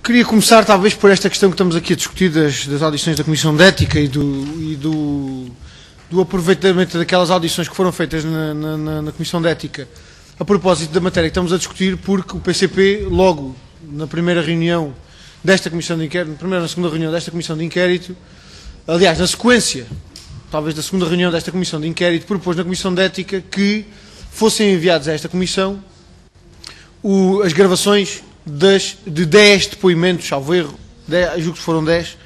Queria começar, talvez, por esta questão que estamos aqui a discutir das audições da Comissão de Ética e do aproveitamento daquelas audições que foram feitas na Comissão de Ética a propósito da matéria que estamos a discutir, porque o PCP, logo na primeira reunião desta Comissão de Inquérito, na segunda reunião desta Comissão de Inquérito, aliás, na sequência, talvez da segunda reunião desta Comissão de Inquérito, propôs na Comissão de Ética que fossem enviados a esta Comissão as gravações de 10 depoimentos, salvo erro, julgo que foram 10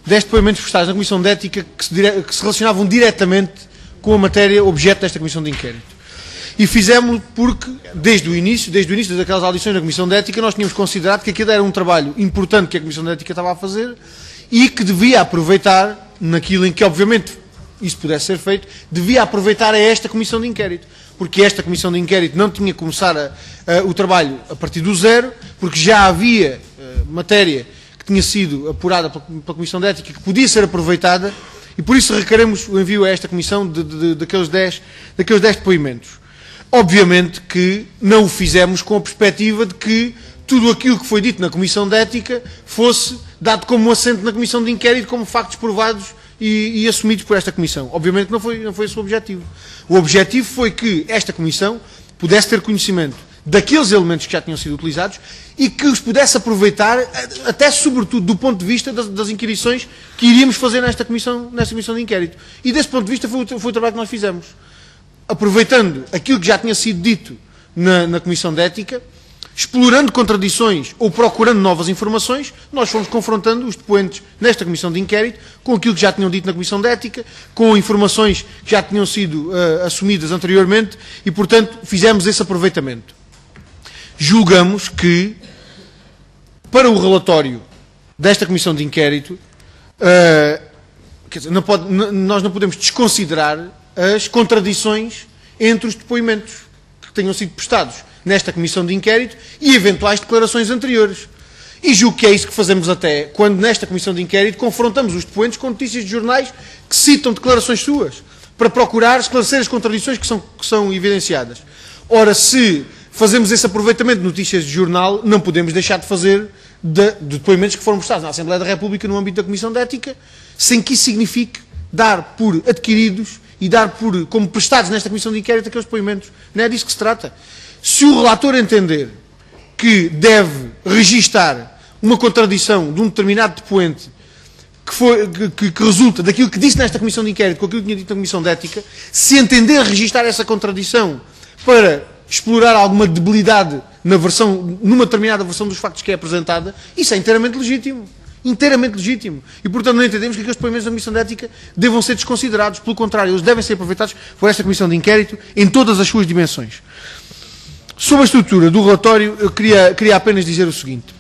depoimentos prestados na Comissão de Ética que se relacionavam diretamente com a matéria objeto desta Comissão de Inquérito. E fizemos-lo porque, desde o início daquelas audições da Comissão de Ética, nós tínhamos considerado que aquilo era um trabalho importante que a Comissão de Ética estava a fazer e que devia aproveitar, naquilo em que, obviamente, isso pudesse ser feito, devia aproveitar a esta Comissão de Inquérito. Porque esta Comissão de Inquérito não tinha que começar o trabalho a partir do zero, porque já havia matéria que tinha sido apurada pela Comissão de Ética que podia ser aproveitada, e por isso requeremos o envio a esta Comissão daqueles 10 depoimentos. Obviamente que não o fizemos com a perspectiva de que tudo aquilo que foi dito na Comissão de Ética fosse dado como assento na Comissão de Inquérito, como factos provados e assumidos por esta Comissão. Obviamente que não foi esse o objetivo. O objetivo foi que esta Comissão pudesse ter conhecimento daqueles elementos que já tinham sido utilizados e que os pudesse aproveitar, até sobretudo do ponto de vista das inquirições que iríamos fazer nesta Comissão de Inquérito. E desse ponto de vista foi o trabalho que nós fizemos. Aproveitando aquilo que já tinha sido dito na Comissão de Ética, explorando contradições ou procurando novas informações, nós fomos confrontando os depoentes nesta Comissão de Inquérito com aquilo que já tinham dito na Comissão de Ética, com informações que já tinham sido assumidas anteriormente e, portanto, fizemos esse aproveitamento. Julgamos que, para o relatório desta Comissão de Inquérito, quer dizer, nós não podemos desconsiderar as contradições entre os depoimentos que tenham sido prestados nesta Comissão de Inquérito e eventuais declarações anteriores. E julgo que é isso que fazemos até quando nesta Comissão de Inquérito confrontamos os depoentes com notícias de jornais que citam declarações suas, para procurar esclarecer as contradições que são evidenciadas. Ora, se fazemos esse aproveitamento de notícias de jornal, não podemos deixar de fazer de depoimentos que foram prestados na Assembleia da República no âmbito da Comissão de Ética, sem que isso signifique dar por adquiridos e dar como prestados nesta Comissão de Inquérito aqueles depoimentos. Não é disso que se trata. Se o relator entender que deve registar uma contradição de um determinado depoente que resulta daquilo que disse nesta Comissão de Inquérito com aquilo que tinha dito na Comissão de Ética, se entender registar essa contradição para explorar alguma debilidade numa determinada versão dos factos que é apresentada, isso é inteiramente legítimo. Inteiramente legítimo. E, portanto, não entendemos que aqueles depoimentos da Comissão de Ética devam ser desconsiderados. Pelo contrário, eles devem ser aproveitados por esta Comissão de Inquérito em todas as suas dimensões. Sobre a estrutura do relatório, eu queria apenas dizer o seguinte.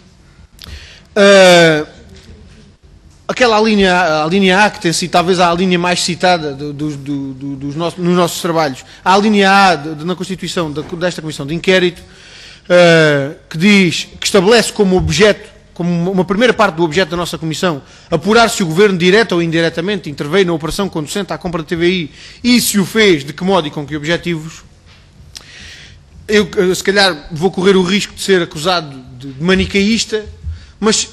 Aquela linha A, que tem sido talvez a linha mais citada nos nossos trabalhos, a linha A na Constituição desta Comissão de Inquérito, que estabelece como objeto, como uma primeira parte do objeto da nossa Comissão, apurar se o Governo, direto ou indiretamente, interveio na operação conducente à compra da TVI e se o fez, de que modo e com que objetivos. Eu, se calhar, vou correr o risco de ser acusado de manicaísta, mas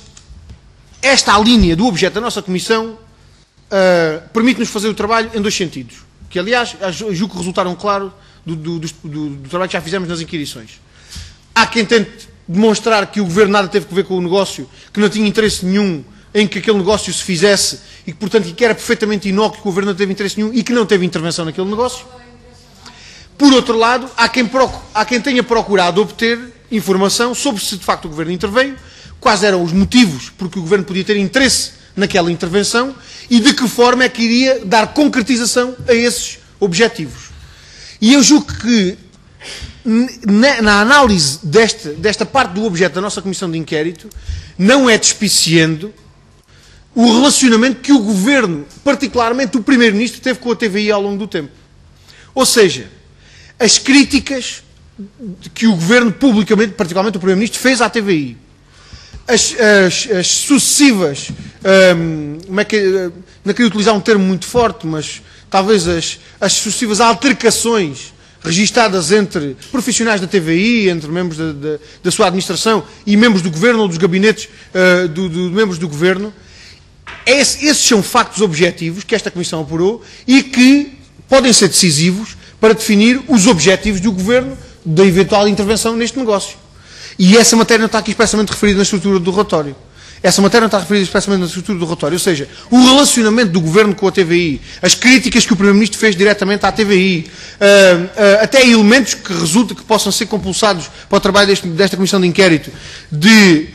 esta linha do objeto da nossa Comissão permite-nos fazer o trabalho em dois sentidos, que, aliás, julgo que resultaram claro do trabalho que já fizemos nas inquirições. Há quem tente demonstrar que o Governo nada teve a ver com o negócio, que não tinha interesse nenhum em que aquele negócio se fizesse e que, portanto, que era perfeitamente inócuo, que o Governo não teve interesse nenhum e que não teve intervenção naquele negócio. Por outro lado, há quem tenha procurado obter informação sobre se de facto o Governo interveio, quais eram os motivos porque o Governo podia ter interesse naquela intervenção e de que forma é que iria dar concretização a esses objetivos. E eu julgo que na análise desta parte do objeto da nossa Comissão de Inquérito, não é despiciando o relacionamento que o Governo, particularmente o Primeiro-Ministro, teve com a TVI ao longo do tempo. Ou seja, as críticas que o Governo publicamente, particularmente o Primeiro-Ministro, fez à TVI, as sucessivas, não queria utilizar um termo muito forte, mas talvez as sucessivas altercações registadas entre profissionais da TVI, entre membros da sua administração e membros do governo ou dos gabinetes membros do governo. Esses são factos objetivos que esta Comissão apurou e que podem ser decisivos para definir os objetivos do governo da eventual intervenção neste negócio. E essa matéria não está aqui expressamente referida na estrutura do relatório. Essa matéria não está referida expressamente na estrutura do relatório, ou seja, o relacionamento do Governo com a TVI, as críticas que o Primeiro-Ministro fez diretamente à TVI, até elementos que possam ser compulsados para o trabalho desta Comissão de Inquérito, de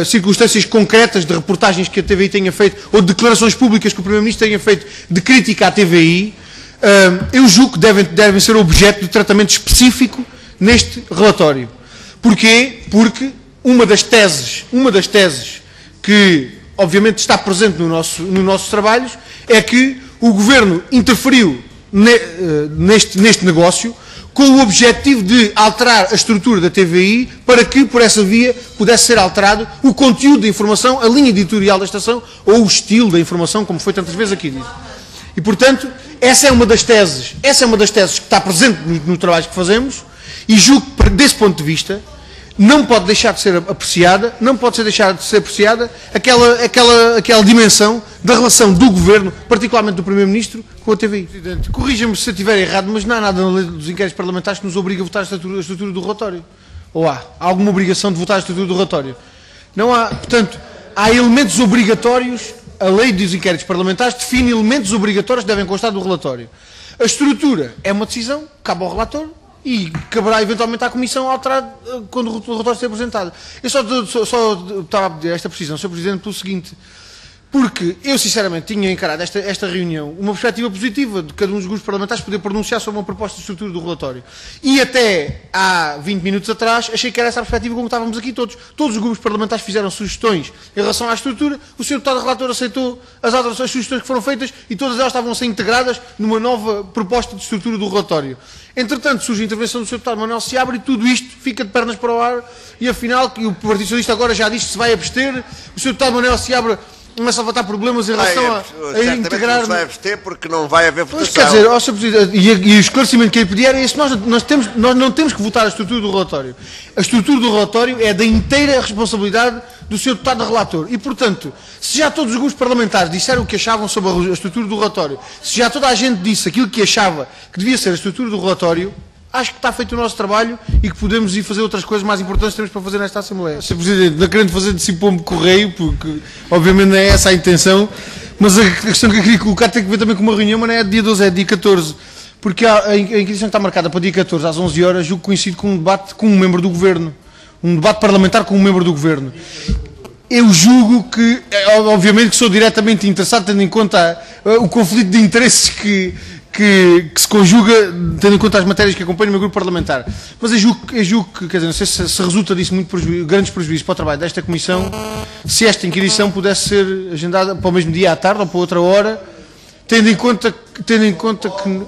circunstâncias concretas de reportagens que a TVI tenha feito, ou de declarações públicas que o Primeiro-Ministro tenha feito de crítica à TVI, eu julgo que devem ser objeto de tratamento específico neste relatório. Porquê? Porque uma das teses que, obviamente, está presente nos nossos trabalhos é que o Governo interferiu neste negócio com o objetivo de alterar a estrutura da TVI para que, por essa via, pudesse ser alterado o conteúdo da informação, a linha editorial da estação ou o estilo da informação, como foi tantas vezes aqui dito. E, portanto, essa é uma das teses que está presente no trabalho que fazemos e julgo que, desse ponto de vista, não pode deixar de ser apreciada, aquela dimensão da relação do Governo, particularmente do Primeiro-Ministro, com a TVI. Presidente, corrija-me se eu estiver errado, mas não há nada na lei dos inquéritos parlamentares que nos obriga a votar a estrutura do relatório. Ou há alguma obrigação de votar a estrutura do relatório? Não há, portanto, há elementos obrigatórios, a lei dos inquéritos parlamentares define elementos obrigatórios que devem constar do relatório. A estrutura é uma decisão, cabe ao relator, e caberá eventualmente à Comissão alterar quando o relatório esteja apresentado. Eu só estava a pedir esta precisão, Sr. Presidente, pelo seguinte, porque eu sinceramente tinha encarado esta reunião uma perspectiva positiva de cada um dos grupos parlamentares poder pronunciar sobre uma proposta de estrutura do relatório. E até há 20 minutos atrás achei que era essa a perspectiva como estávamos aqui todos. Todos os grupos parlamentares fizeram sugestões em relação à estrutura, o Sr. Deputado Relator aceitou as alterações, as sugestões que foram feitas e todas elas estavam a ser integradas numa nova proposta de estrutura do relatório. Entretanto, surge a intervenção do Sr. Deputado Manuel Seabra e tudo isto fica de pernas para o ar e afinal, o Partido Socialista agora já diz que se vai abster, o Sr. Deputado Manuel Seabra começa a levantar problemas em relação a integrar... Não se vai abster porque não vai haver votação. Pois, quer dizer, Sr. Presidente, e o esclarecimento que eu lhe pedi era esse, nós não temos que votar a estrutura do relatório. A estrutura do relatório é da inteira responsabilidade do Sr. Deputado Relator. E, portanto, se já todos os grupos parlamentares disseram o que achavam sobre a estrutura do relatório, se já toda a gente disse aquilo que achava que devia ser a estrutura do relatório, acho que está feito o nosso trabalho e que podemos ir fazer outras coisas mais importantes que temos para fazer nesta Assembleia. Sr. Presidente, não querendo fazer de si pombo correio, porque obviamente não é essa a intenção, mas a questão que eu queria colocar tem que ver também com uma reunião, mas não é dia 12, é dia 14. Porque a inquisição que está marcada para dia 14, às 11 horas, julgo que coincide com um debate com um membro do Governo. Um debate parlamentar com um membro do Governo. Eu julgo que, obviamente que sou diretamente interessado, tendo em conta o conflito de interesses que se conjuga, tendo em conta as matérias que acompanham o meu grupo parlamentar. Mas eu julgo que, quer dizer, não sei se resulta disso grandes prejuízos para o trabalho desta Comissão, se esta inquirição pudesse ser agendada para o mesmo dia à tarde ou para outra hora, tendo em conta que